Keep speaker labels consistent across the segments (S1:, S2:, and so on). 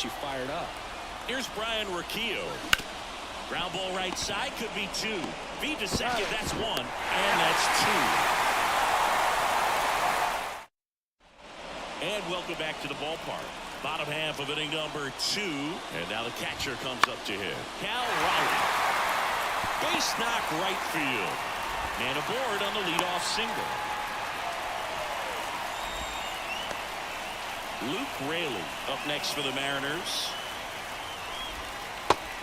S1: gets you fired up.
S2: Here's Brian Riccio. Ground ball right side, could be two. Feed to second, that's one, and that's two. And welcome back to the ballpark. Bottom half of inning number 2. And now the catcher comes up to hit. Cal Raleigh. Base knock right field. Man aboard on the leadoff single. Luke Raley up next for the Mariners.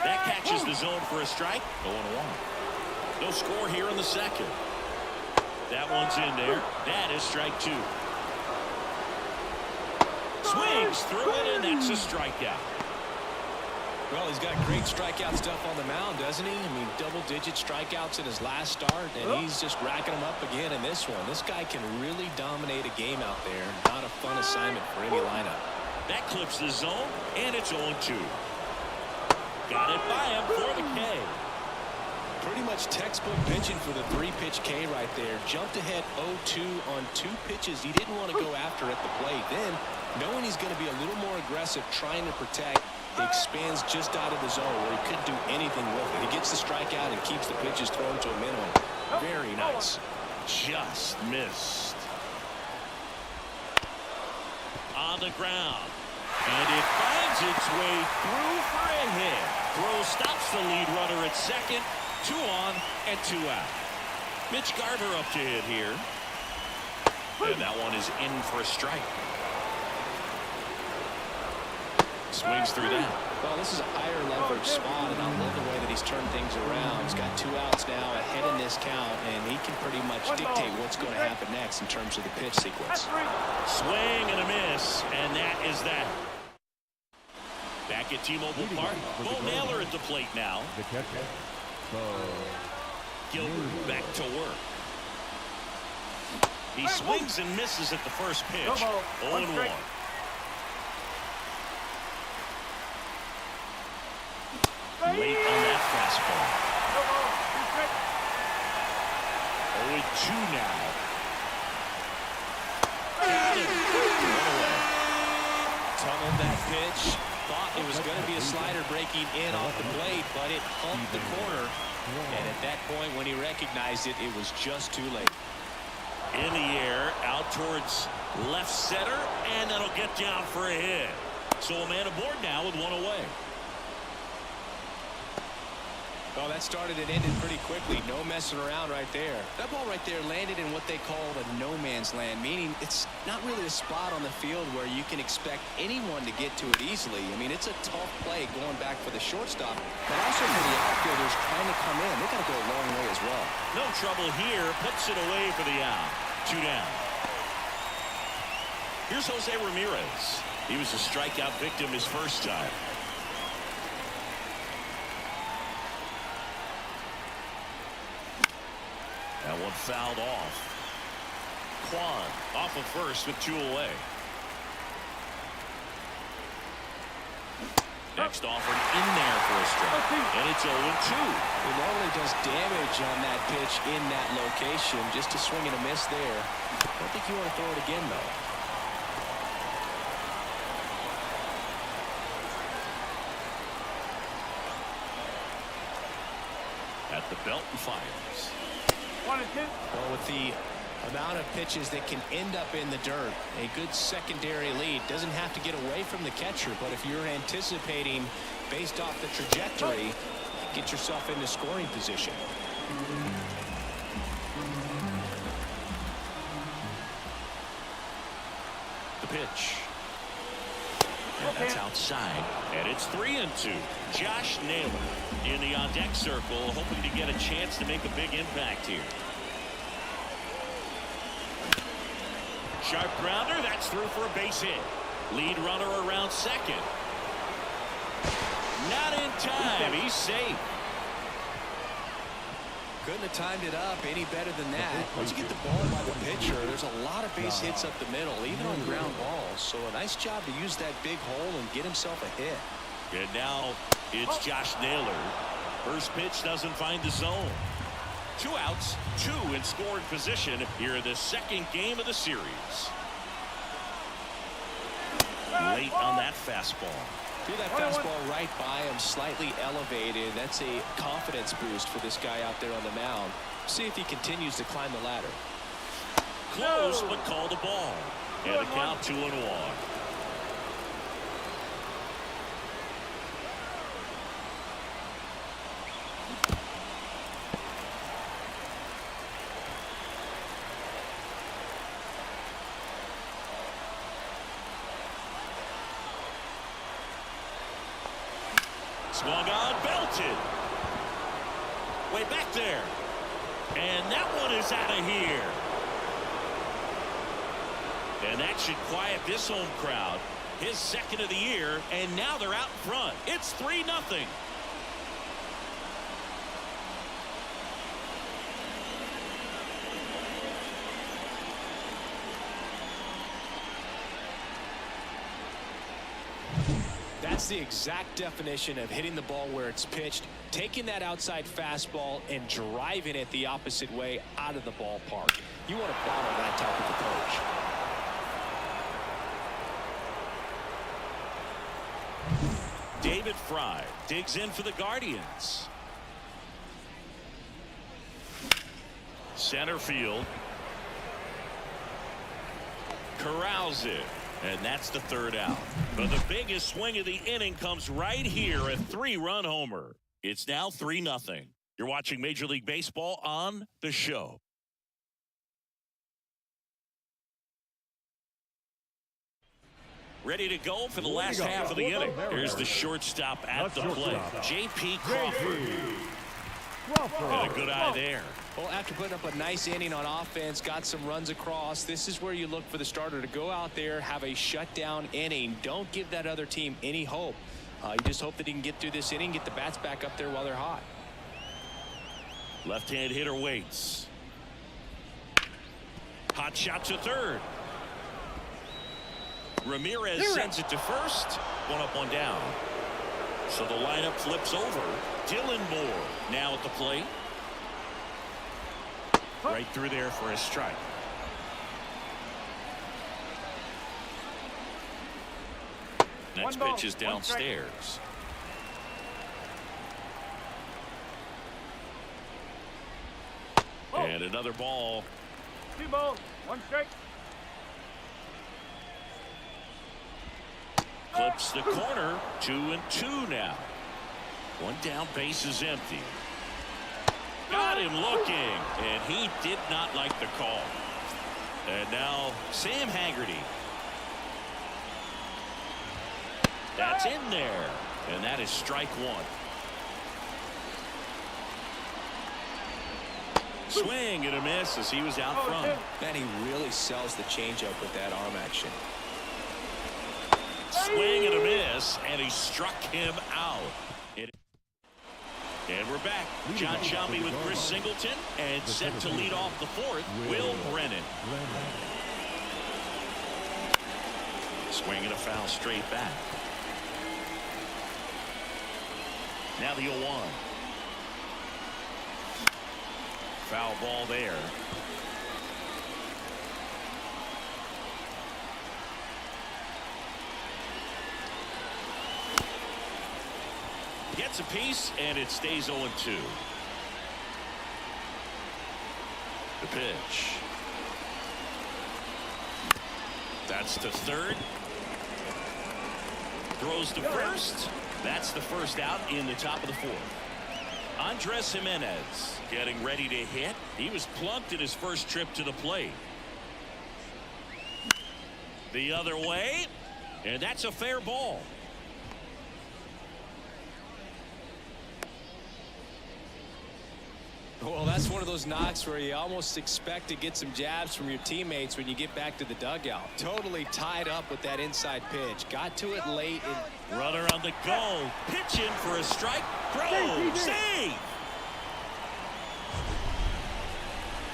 S2: That catches the zone for a strike. 0-1. No score here in the second. That one's in there. That is strike 2. Swings through it, and that's a strikeout.
S1: Well, he's got great strikeout stuff on the mound, doesn't he? I mean, double-digit strikeouts in his last start, and he's just racking them up again in this one. This guy can really dominate a game out there. Not a fun assignment for any lineup.
S2: That clips the zone, and it's 0-2. Got it by him for the K.
S1: Pretty much textbook pitching for the 3-pitch K right there. Jumped ahead 0-2 on 2 pitches he didn't want to go after at the plate. Then, knowing he's going to be a little more aggressive trying to protect, he expands just out of the zone where he couldn't do anything with it. He gets the strikeout and keeps the pitches thrown to a minimum. Very nice.
S2: Just missed. On the ground. And it finds its way through for a hit. Throw stops the lead runner at second. 2 on and 2 out. Mitch Garver up to hit here. And that one is in for a strike. Swings through that.
S1: Well, this is a higher leverage spot, and I love the way that he's turned things around. He's got 2 outs now ahead in this count, and he can pretty much dictate what's going to happen next in terms of the pitch sequence.
S2: Swing and a miss, and that is that. Back at T-Mobile Park, Bo Naylor at the plate now. Gilbert back to work. He swings and misses at the first pitch. 0-1. Late on that fastball. 0-2 now. Got him.
S1: Tunneled that pitch. Thought it was going to be a slider breaking in off the plate, but it humped the corner. And at that point, when he recognized it, it was just too late.
S2: In the air, out towards left center, and that'll get down for a hit. So a man aboard now with 1 away.
S1: Well, that started and ended pretty quickly. No messing around right there. That ball right there landed in what they call a no man's land, meaning it's not really a spot on the field where you can expect anyone to get to it easily. I mean, it's a tough play going back for the shortstop, but also for the outfielders trying to come in. They got to go a long way as well.
S2: No trouble here. Puts it away for the out. 2 down. Here's Jose Ramirez. He was a strikeout victim his first time. That one fouled off. Kwan off of first with 2 away. Next offered in there for a strike. And it's 0-2.
S1: It normally does damage on that pitch in that location. Just a swing and a miss there. I don't think you want to throw it again, though.
S2: At the belt and fires.
S1: Well, with the amount of pitches that can end up in the dirt, a good secondary lead doesn't have to get away from the catcher, but if you're anticipating based off the trajectory, get yourself into scoring position.
S2: The pitch. And that's outside. And it's 3-2. Josh Naylor in the on-deck circle, hoping to get a chance to make a big impact here. Sharp grounder. That's through for a base hit. Lead runner around second. Not in time. He's safe.
S1: Couldn't have timed it up any better than that. Once you get the ball by the pitcher, there's a lot of base hits up the middle, even on ground balls. So a nice job to use that big hole and get himself a hit.
S2: And now it's Josh Naylor. First pitch doesn't find the zone. 2 outs, 2 in scoring position here in the second game of the series. Late on that fastball.
S1: Feel that fastball right by him, slightly elevated. That's a confidence boost for this guy out there on the mound. See if he continues to climb the ladder.
S2: Close, but called a ball. And the count 2-1. Swung on, belted. Way back there. And that one is out of here. And that should quiet this home crowd. His second of the year, and now they're out in front. It's 3-0.
S1: That's the exact definition of hitting the ball where it's pitched, taking that outside fastball and driving it the opposite way out of the ballpark. You want to bottle that type of approach.
S2: David Fry digs in for the Guardians. Center field. Corrals it. And that's the third out. But the biggest swing of the inning comes right here, a 3-run homer. It's now 3-0. You're watching Major League Baseball on The Show. Ready to go for the last half of the inning. Here's the shortstop at the plate, J.P. Crawford. And a good eye there.
S1: Well, after putting up a nice inning on offense, got some runs across, this is where you look for the starter to go out there, have a shutdown inning. Don't give that other team any hope. You just hope that he can get through this inning, get the bats back up there while they're hot.
S2: Left-hand hitter waits. Hot shot to third. Ramirez sends it to first. One up, one down. So the lineup flips over. Dylan Moore now at the plate. Right through there for a strike. Next pitch is downstairs. And another ball.
S3: 2 balls, 1 strike.
S2: Clips the corner. 2-2 now. One down, base is empty. Got him looking, and he did not like the call. And now Sam Haggerty. That's in there, and that is strike one. Swing and a miss as he was out front.
S1: And he really sells the changeup with that arm action.
S2: Swing and a miss, and he struck him out. And we're back. John Shelby with Chris Singleton, and set to lead off the fourth, Will Brennan. Swing and a foul straight back. Now the 0-1. Foul ball there. Gets a piece, and it stays 0-2. The pitch. That's to third. Throws to first. That's the first out in the top of the fourth. Andres Gimenez getting ready to hit. He was plunked in his first trip to the plate. The other way, and that's a fair ball.
S1: Well, that's one of those knocks where you almost expect to get some jabs from your teammates when you get back to the dugout. Totally tied up with that inside pitch. Got to it late.
S2: Runner on the go. Pitch in for a strike. Throw. Save.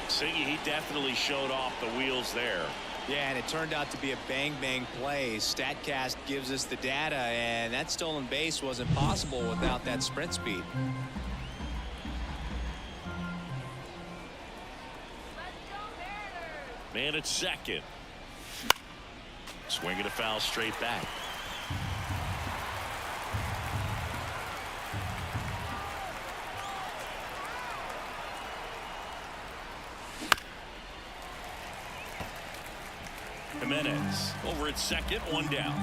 S2: Siggy, he definitely showed off the wheels there.
S1: Yeah, and it turned out to be a bang-bang play. StatCast gives us the data, and that stolen base wasn't possible without that sprint speed.
S2: Man at second. Swinging a foul straight back. Gimenez over at second, one down.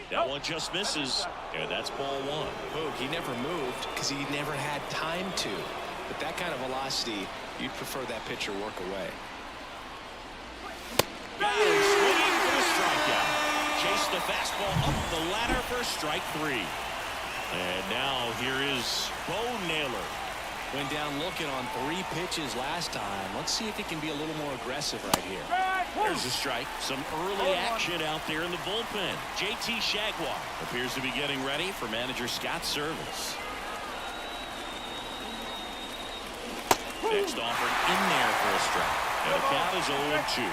S2: That one just misses, and that's ball one.
S1: Boog, he never moved because he never had time to. But that kind of velocity, you'd prefer that pitcher work away.
S2: Got him swinging for the strikeout. Chase the fastball up the ladder for strike three. And now here is Naylor.
S1: Went down looking on 3 pitches last time. Let's see if he can be a little more aggressive right here.
S2: There's a strike. Some early action out there in the bullpen. JT Jaguar appears to be getting ready for manager Scott's service. Next offer in there for a strike. And the count is 0-2.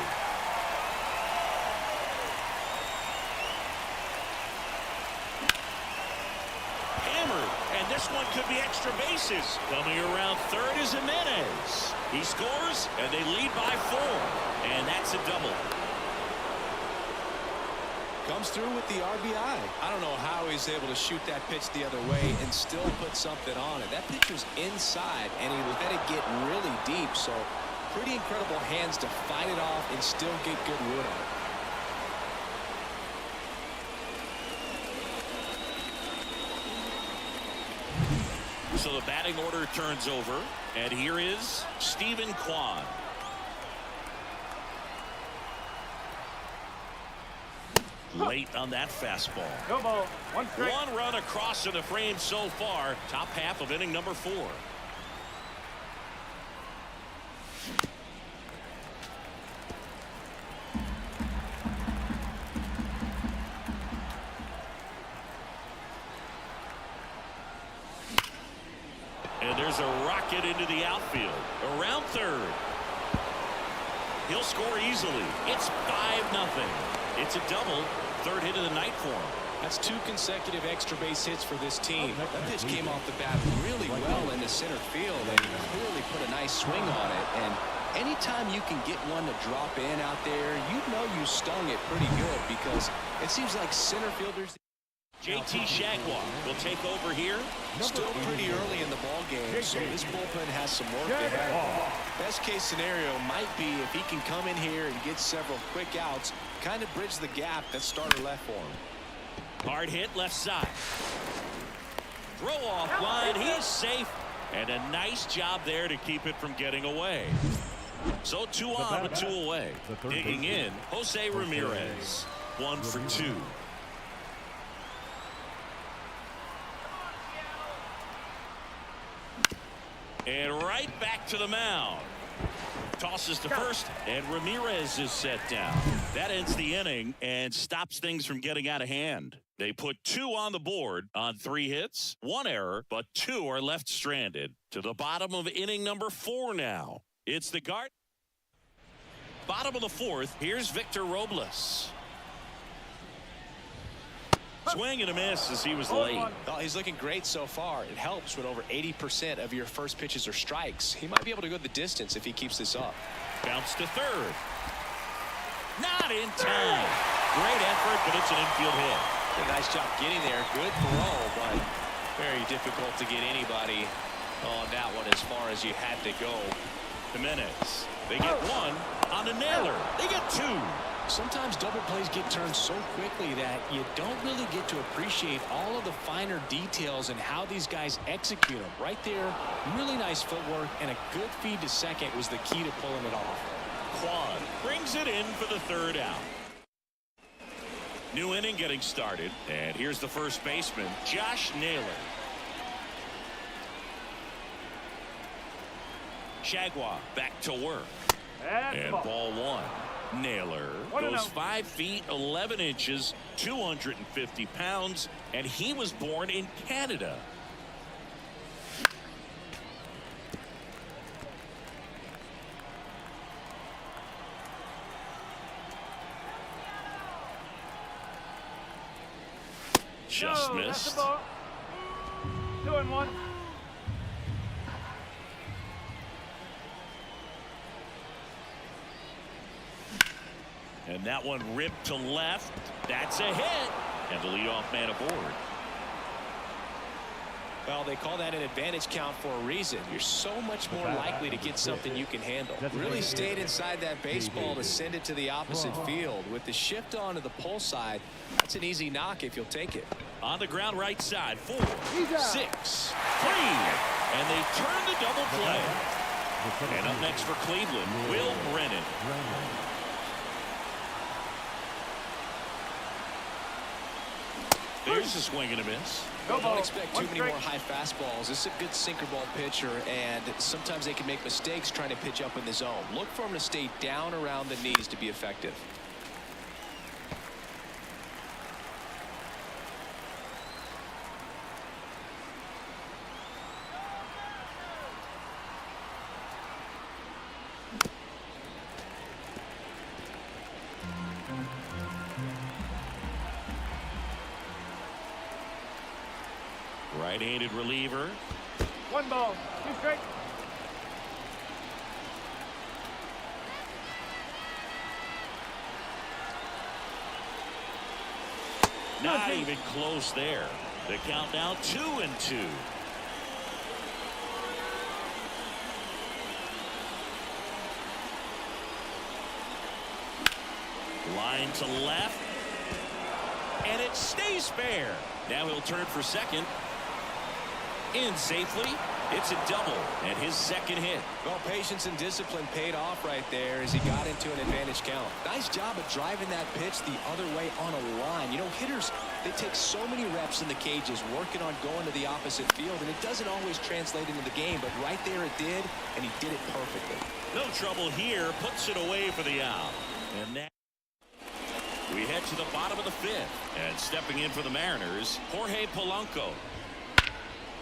S2: Hammered, and this one could be extra bases. Coming around third is Gimenez. He scores, and they lead by 4. And that's a double.
S1: Comes through with the RBI. I don't know how he's able to shoot that pitch the other way and still put something on it. That pitch was inside, and he let it get really deep. So pretty incredible hands to fight it off and still get good wood on it.
S2: So the batting order turns over, and here is Stephen Kwan. Late on that fastball.
S3: No ball. One strike.
S2: One run across in the frame so far. Top half of inning number 4. And there's a rocket into the outfield. Around third. He'll score easily. It's 5-0. It's a double. Third hit of the night for him.
S1: That's 2 consecutive extra base hits for this team. That pitch came off the bat really well into center field, and he clearly put a nice swing on it. And anytime you can get one to drop in out there, you know you stung it pretty good, because it seems like center fielders.
S2: JT Jaguar will take over here.
S1: Still pretty early in the ball game, so this bullpen has some work ahead of him. Best case scenario might be if he can come in here and get several quick outs, kind of bridge the gap that starter left for him.
S2: Hard hit left side. Throw off line. He's safe. And a nice job there to keep it from getting away. So 2 on but 2 away. Digging in, Jose Ramirez. 1 for 2. And right back to the mound. Tosses to first, and Ramirez is set down. That ends the inning and stops things from getting out of hand. They put 2 on the board on 3 hits, 1 error, but 2 are left stranded. To the bottom of inning number 4 now. It's the guard. Bottom of the 4th, here's Victor Robles. Swing and a miss as he was late.
S1: Oh, he's looking great so far. It helps when over 80% of your first pitches are strikes. He might be able to go the distance if he keeps this up.
S2: Bounce to third. Not in time. Great effort, but it's an infield hit.
S1: A nice job getting there. Good throw, but very difficult to get anybody on that one as far as you had to go.
S2: Gimenez. They get 1 on a Naylor. They get 2.
S1: Sometimes double plays get turned so quickly that you don't really get to appreciate all of the finer details and how these guys execute them. Right there, really nice footwork, and a good feed to second was the key to pulling it off.
S2: Kwan brings it in for the 3rd out. New inning getting started, and here's the first baseman, Josh Naylor. Jaguar back to work. And ball 1. Naylor goes 5 feet 11 inches, 250 pounds, and he was born in Canada. Just missed.
S3: 2-1.
S2: And that one ripped to left. That's a hit. And the leadoff man aboard.
S1: Well, they call that an advantage count for a reason. You're so much more likely to get something you can handle. Really stayed inside that baseball to send it to the opposite field. With the shift onto the pull side, that's an easy knock if you'll take it.
S2: On the ground right side, 4, 6, 3, and they turn the double play. And up next for Cleveland, Will Brennan. There's a swing and a miss.
S1: Well, don't expect too many more high fastballs. This is a good sinker ball pitcher, and sometimes they can make mistakes trying to pitch up in the zone. Look for him to stay down around the knees to be effective.
S2: Right-handed reliever.
S3: 1 ball, 2 straight.
S2: Not even close there. The count now 2-2. Line to left. And it stays fair. Now he'll turn for second. In safely. It's a double and his second hit.
S1: Well, patience and discipline paid off right there as he got into an advantage count. Nice job of driving that pitch the other way on a line. You know, hitters, they take so many reps in the cages working on going to the opposite field, and it doesn't always translate into the game, but right there it did, and he did it perfectly.
S2: No trouble here. Puts it away for the out. And now we head to the bottom of the 5th. And stepping in for the Mariners, Jorge Polanco.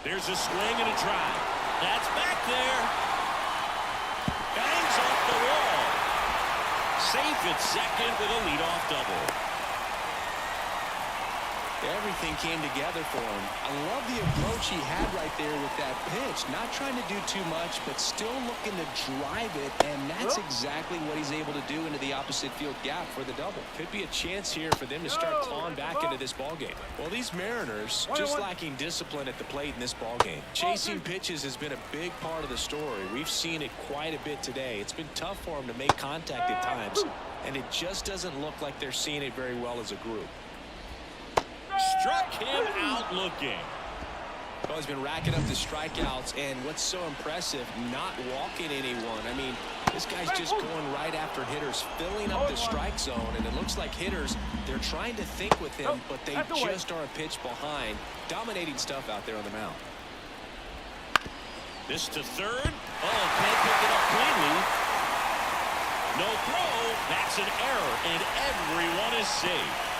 S2: There's a swing and a drive. That's back there. Bangs off the wall. Safe at second with a leadoff double.
S1: Everything came together for him. I love the approach he had right there with that pitch. Not trying to do too much, but still looking to drive it, and that's exactly what he's able to do into the opposite field gap for the double. Could be a chance here for them to start clawing back into this ballgame. Well, these Mariners just lacking discipline at the plate in this ballgame. Chasing pitches has been a big part of the story. We've seen it quite a bit today. It's been tough for them to make contact at times, and it just doesn't look like they're seeing it very well as a group.
S2: Struck him out looking.
S1: Well, he's been racking up the strikeouts, and what's so impressive, not walking anyone. I mean, this guy's just going right after hitters, filling up the strike zone, and it looks like hitters, they're trying to think with him, but they just are a pitch behind. Dominating stuff out there on the mound.
S2: This to third. Oh, can't pick it up cleanly. No throw. That's an error, and everyone is safe.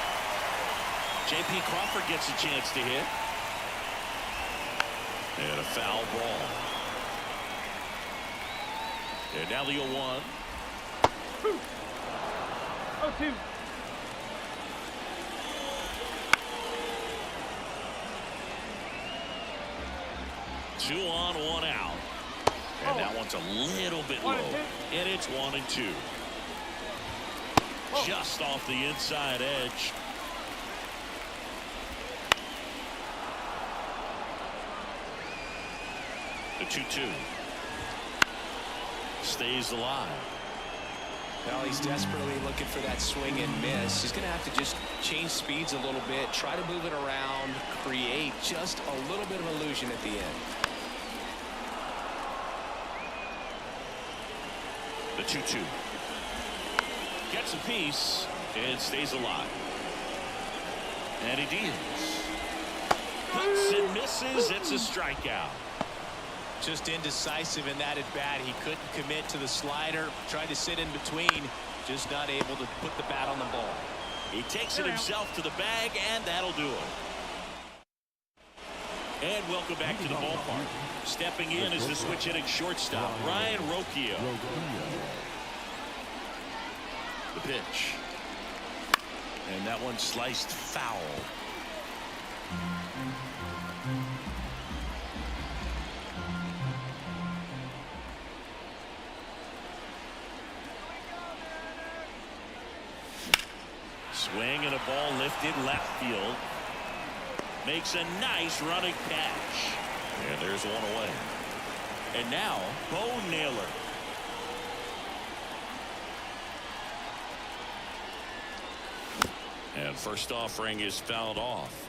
S2: J.P. Crawford gets a chance to hit. And a foul ball. And now the 0-1.
S3: 0-2.
S2: Two on, 1 out. And that one's a little bit low. And it's 1-2. Just off the inside edge. The 2-2 stays alive.
S1: Well, he's desperately looking for that swing and miss. He's going to have to just change speeds a little bit, try to move it around, create just a little bit of illusion at the end.
S2: The 2-2 gets a piece and stays alive. And he deals. Puts and misses. It's a strikeout.
S1: Just indecisive in that at bat. He couldn't commit to the slider. Tried to sit in between. Just not able to put the bat on the ball.
S2: He takes it himself to the bag, and that'll do it. And welcome back to the ballpark. Stepping in is the switch hitting shortstop, Ryan Rocchio. The pitch. And that one sliced foul. Swing and a ball lifted left field. Makes a nice running catch. And there's one away. And now, Bo Naylor. And first offering is fouled off.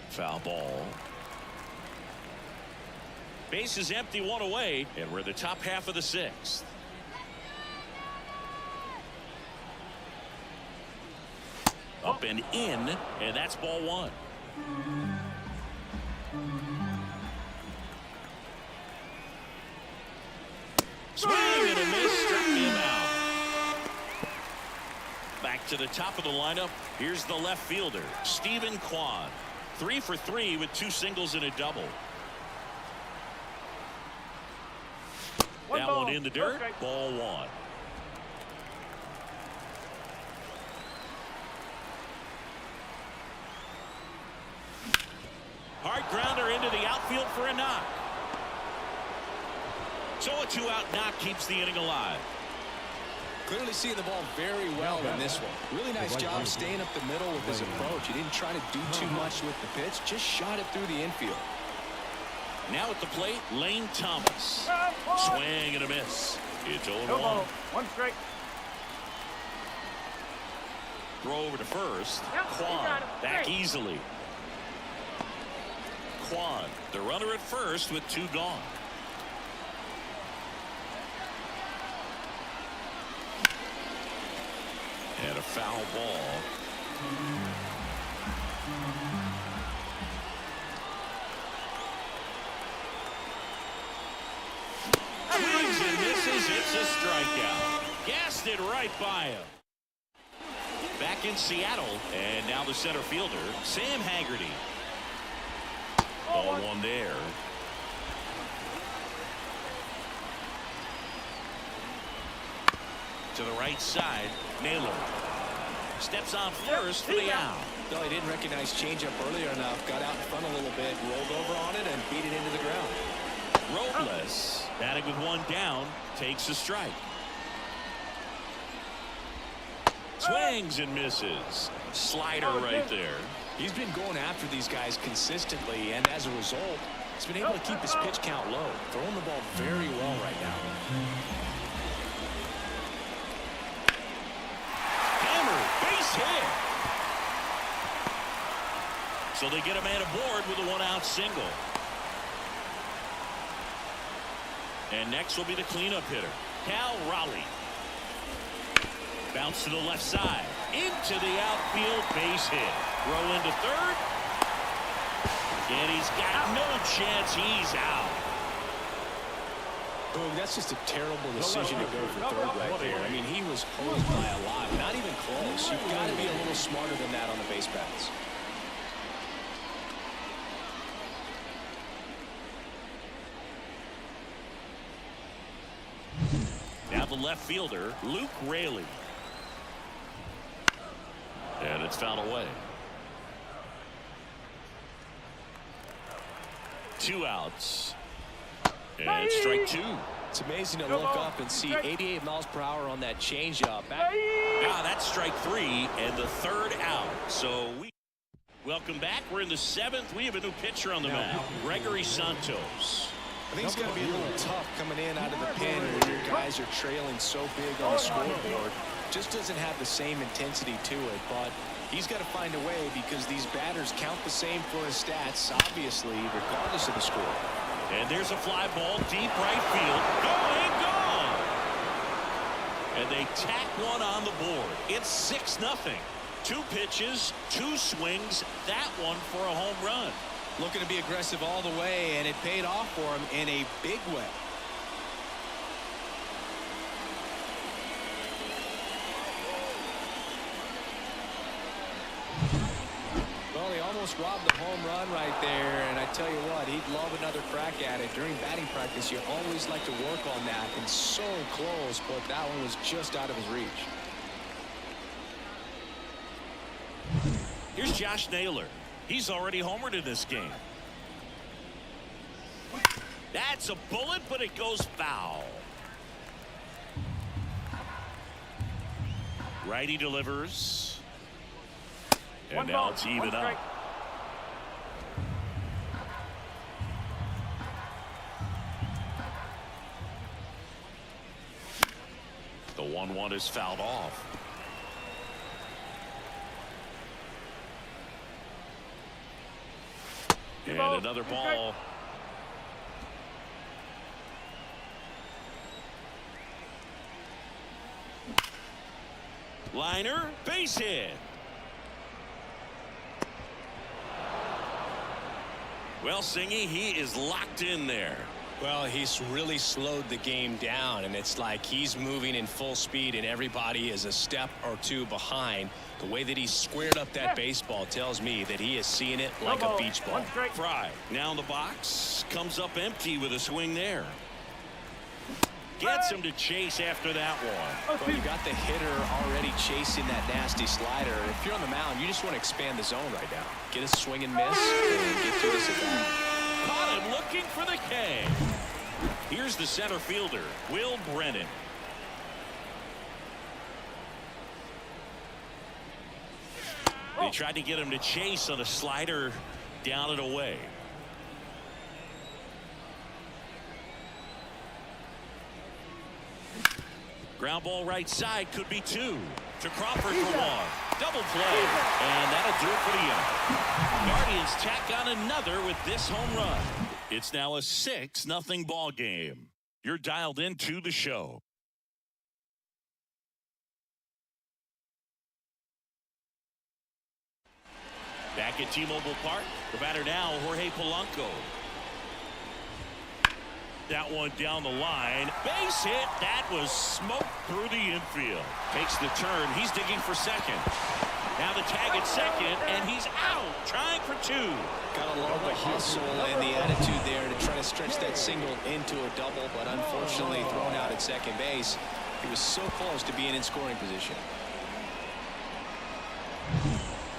S2: Foul ball. Base is empty, one away, and we're in the top half of the sixth. Up and in, and that's ball one. Swing and a miss, struck him out. Back to the top of the lineup. Here's the left fielder, Steven Kwan. 3 for 3 with 2 singles and a double. That one in the dirt. Ball one. Hard grounder into the outfield for a knock. So a 2-out knock keeps the inning alive.
S1: Clearly seeing the ball very well in this one. Really nice job staying up the middle with his approach. He didn't try to do too much with the pitch, just shot it through the infield.
S2: Now at the plate, Lane Thomas. Swing and a miss. It's 0-1.
S3: 1 strike.
S2: Throw over to first.
S3: Yep,
S2: Kwan back easily. Kwan, the runner at first with 2 gone. And a foul ball. Swings and misses. It's a strikeout. Gassed it right by him. Back in Seattle, and now the center fielder, Sam Haggerty. Ball one there. To the right side, Naylor steps on first for the out.
S1: No, he didn't recognize changeup earlier enough. Got out in front a little bit, rolled over on it, and beat it into the ground.
S2: Robles, batting with 1 down, takes a strike. Swings and misses. Slider right there.
S1: He's been going after these guys consistently, and as a result, he's been able to keep his pitch count low. Throwing the ball very well right now.
S2: Hammer, base hit. So they get a man aboard with a 1-out single. And next will be the cleanup hitter, Cal Raleigh. Bounce to the left side. Into the outfield, base hit. Throw into third. And he's got no chance. He's out.
S1: Boom, that's just a terrible decision to go for third right there. I mean, he was hosed by a lot. Not even close. You've got to be a little smarter than that on the base paths.
S2: Now the left fielder, Luke Raley. And it's fouled away. 2 outs. And strike 2.
S1: It's amazing to look up and see 88 miles per hour on that changeup.
S2: That's strike 3 and the 3rd out. So we welcome back. We're in the 7th. We have a new pitcher on the mound, Gregory Santos.
S1: I think it's going to be a little tough coming in out of the pen when your guys are trailing so big on the scoreboard. Just doesn't have the same intensity to it, but he's got to find a way because these batters count the same for his stats, obviously, regardless of the score.
S2: And there's a fly ball deep right field. Going, gone. And they tack one on the board. It's 6-0. 2 pitches, 2 swings, that one for a home run.
S1: Looking to be aggressive all the way, and it paid off for him in a big way. Well, he almost robbed the home run right there, and I tell you what, he'd love another crack at it. During batting practice, you always like to work on that, and so close, but that one was just out of his reach.
S2: Here's Josh Naylor. He's already homered in this game. That's a bullet, but it goes foul. Righty delivers. And now it's even up. The 1-1 is fouled off. And another ball. Liner, base hit. Well, Singy, he is locked in there.
S1: Well, he's really slowed the game down, and it's like he's moving in full speed and everybody is a step or two behind. The way that he squared up that baseball tells me that he is seeing it like a beach ball.
S2: Fry now in the box, comes up empty with a swing there. Gets him to chase after that one.
S1: Well, you got the hitter already chasing that nasty slider. If you're on the mound, you just want to expand the zone right now. Get a swing and miss and get through this at bat.
S2: Caught him looking for the K. Here's the center fielder, Will Brennan. They tried to get him to chase on a slider down and away. Ground ball right side, could be two. To Crawford for one. Double play. And that'll do it for the inning. Guardians tack on another with this home run. It's now a 6-0 ball game. You're dialed into the show. Back at T-Mobile Park, the batter now, Jorge Polanco. That one down the line. Base hit. That was smoked through the infield. Takes the turn. He's digging for second. Now the tag at second, and he's out. Trying for two.
S1: Got a love the hustle and the attitude there to try to stretch that single into a double, but unfortunately thrown out at second base. He was so close to being in scoring position.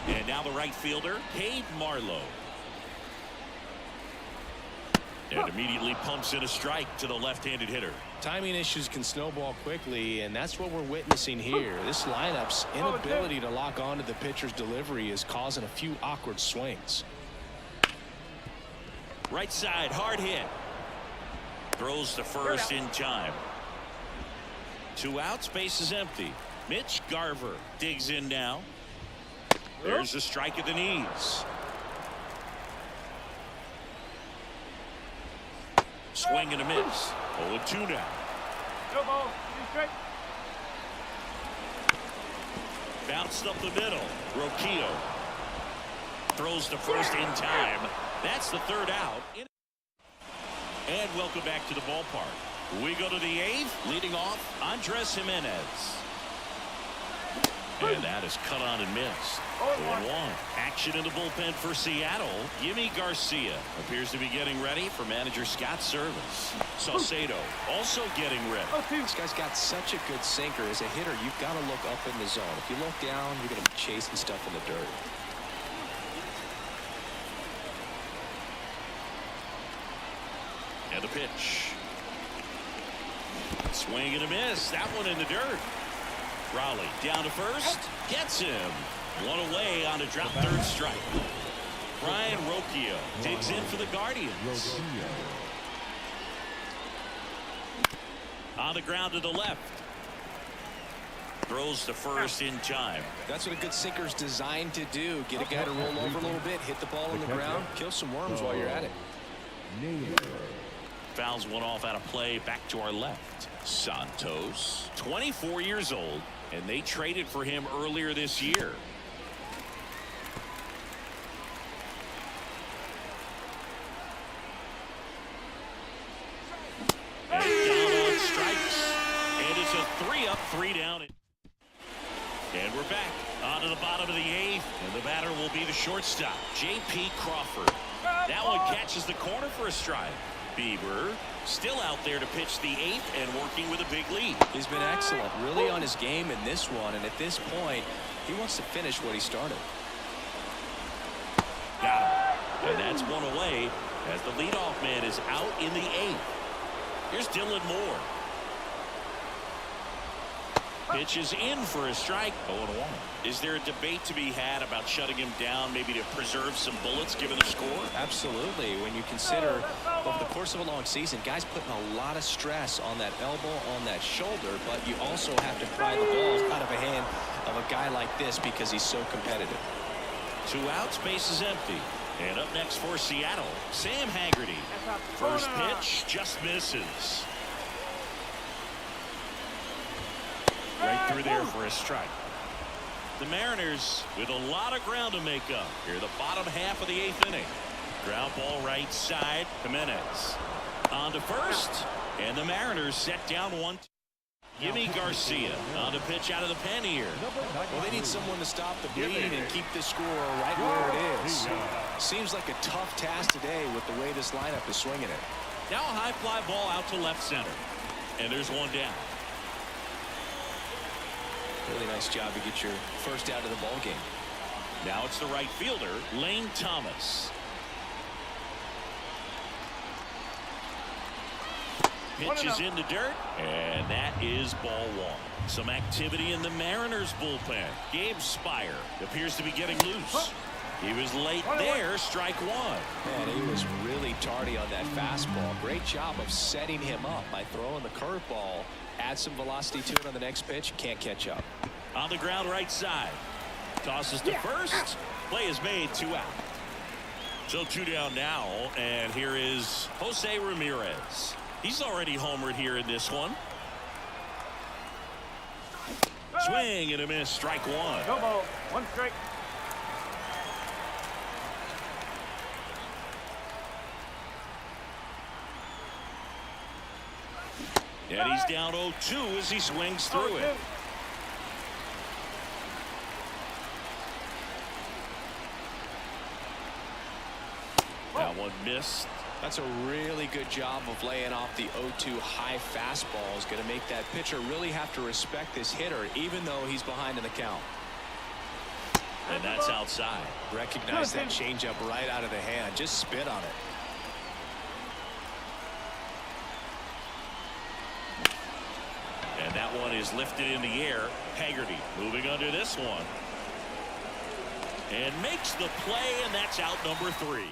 S2: And now the right fielder, Cade Marlowe. And immediately pumps in a strike to the left-handed hitter.
S1: Timing issues can snowball quickly, and that's what we're witnessing here. This lineup's inability to lock onto the pitcher's delivery is causing a few awkward swings.
S2: Right side, hard hit. Throws to first in time. 2 outs, base is empty. Mitch Garver digs in now. There's a strike at the knees. Swing and a miss. 0-2 now.
S3: No ball. Strike.
S2: Bounced up the middle. Roquillo throws to first in time. That's the 3rd out. And welcome back to the ballpark. We go to the 8th. Leading off, Andres Gimenez. And that is cut on and missed. 0-1. Action in the bullpen for Seattle. Yimi Garcia appears to be getting ready for manager Scott's service. Saucedo also getting ready.
S1: This guy's got such a good sinker. As a hitter, you've got to look up in the zone. If you look down, you're going to be chasing stuff in the dirt.
S2: And the pitch. Swing and a miss. That one in the dirt. Raleigh down to first. Gets him. One away on a drop 3rd strike. Brian Roquillo digs in for the Guardians. On the ground to the left. Throws to first in time.
S1: That's what a good sinker's designed to do. Get a guy to roll over a little bit, hit the ball on the ground, kill some worms while you're at it.
S2: Fouls one off out of play. Back to our left. Santos, 24 years old, and they traded for him earlier this year. And down on strikes. And it's a 3-up, 3-down. And we're back onto the bottom of the 8th, and the batter will be the shortstop, J.P. Crawford. That one catches the corner for a strike. Bieber still out there to pitch the 8th and working with a big lead.
S1: He's been excellent, really on his game in this one, and at this point, he wants to finish what he started.
S2: Got him. And that's one away as the leadoff man is out in the 8th. Here's Dylan Moore. Pitch is in for a strike. 0-1. Is there a debate to be had about shutting him down, maybe to preserve some bullets given the score?
S1: Absolutely. When you consider over the course of a long season, guys putting a lot of stress on that elbow, on that shoulder, but you also have to pry the balls out of the hand of a guy like this because he's so competitive.
S2: 2 outs, base is empty. And up next for Seattle, Sam Haggerty. First pitch just misses. Right through there for a strike. The Mariners with a lot of ground to make up here, the bottom half of the 8th inning. Ground ball right side. Gimenez on to first, and the Mariners set down 1. Jimmy Garcia on to pitch out of the pen here.
S1: Well, they need someone to stop the bleed and keep this score right where it is. Seems like a tough task today with the way this lineup is swinging it.
S2: Now a high fly ball out to left center, and there's 1 down.
S1: Really nice job to get your first out of the ball game.
S2: Now it's the right fielder, Lane Thomas. Pitch is in the dirt, and that is ball 1. Some activity in the Mariners bullpen. Gabe Spire appears to be getting loose. He was late there, strike 1.
S1: Man, he was really tardy on that fastball. Great job of setting him up by throwing the curveball. Add some velocity to it on the next pitch. Can't catch up.
S2: On the ground right side. Tosses to first. Play is made, 2 out. So 2 down now, and here is Jose Ramirez. He's already homered here in this one. Swing and a miss, strike 1.
S3: No ball, 1 strike.
S2: And he's down 0-2 as he swings through it. That one missed.
S1: That's a really good job of laying off the 0-2 high fastball. Is going to make that pitcher really have to respect this hitter, even though he's behind in the count.
S2: And that's outside.
S1: Recognize that changeup right out of the hand. Just spit on it.
S2: And that one is lifted in the air. Haggerty moving under this one. And makes the play, and that's out number 3.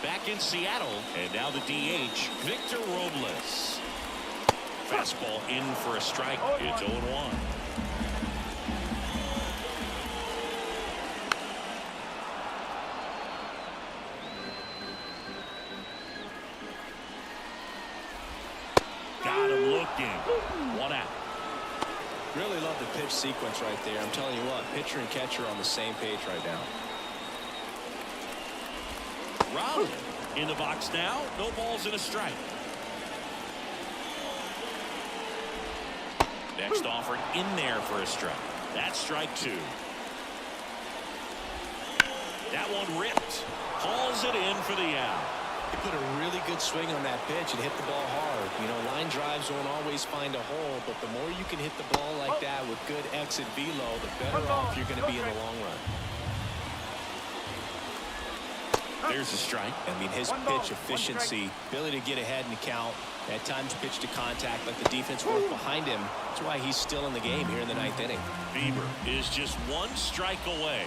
S2: Back in Seattle, and now the DH, Victor Robles. Fastball in for a strike. It's 0-1. Got him looking. 1 out.
S1: Really love the pitch sequence right there. I'm telling you what, pitcher and catcher on the same page right now.
S2: Rowley in the box now. No balls and a strike. Next offered in there for a strike. That's strike 2. That one ripped. Hauls it in for the out.
S1: He put a really good swing on that pitch and hit the ball hard. You know, line drives won't always find a hole, but the more you can hit the ball like that with good exit velo, the better off you're going to be in the long run.
S2: There's a strike.
S1: I mean, his pitch efficiency, ability to get ahead in the count, at times pitch to contact, let the defense work behind him. That's why he's still in the game here in the 9th inning.
S2: Bieber is just 1 strike away.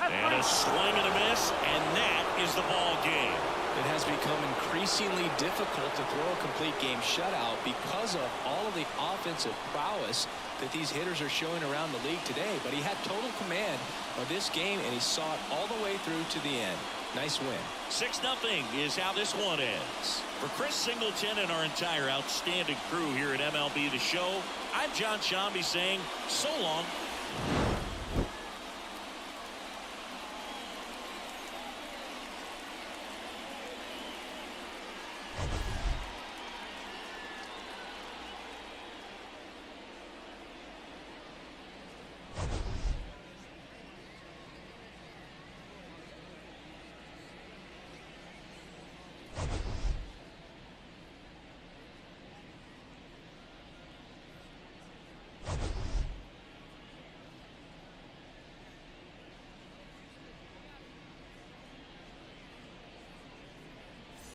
S2: And a swing and a miss, and that is the ball game.
S1: It has become increasingly difficult to throw a complete game shutout because of all of the offensive prowess that these hitters are showing around the league today. But he had total command of this game, and he saw it all the way through to the end. Nice win.
S2: 6-0 is how this one ends. For Chris Singleton and our entire outstanding crew here at MLB The Show, I'm John Shambi saying so long.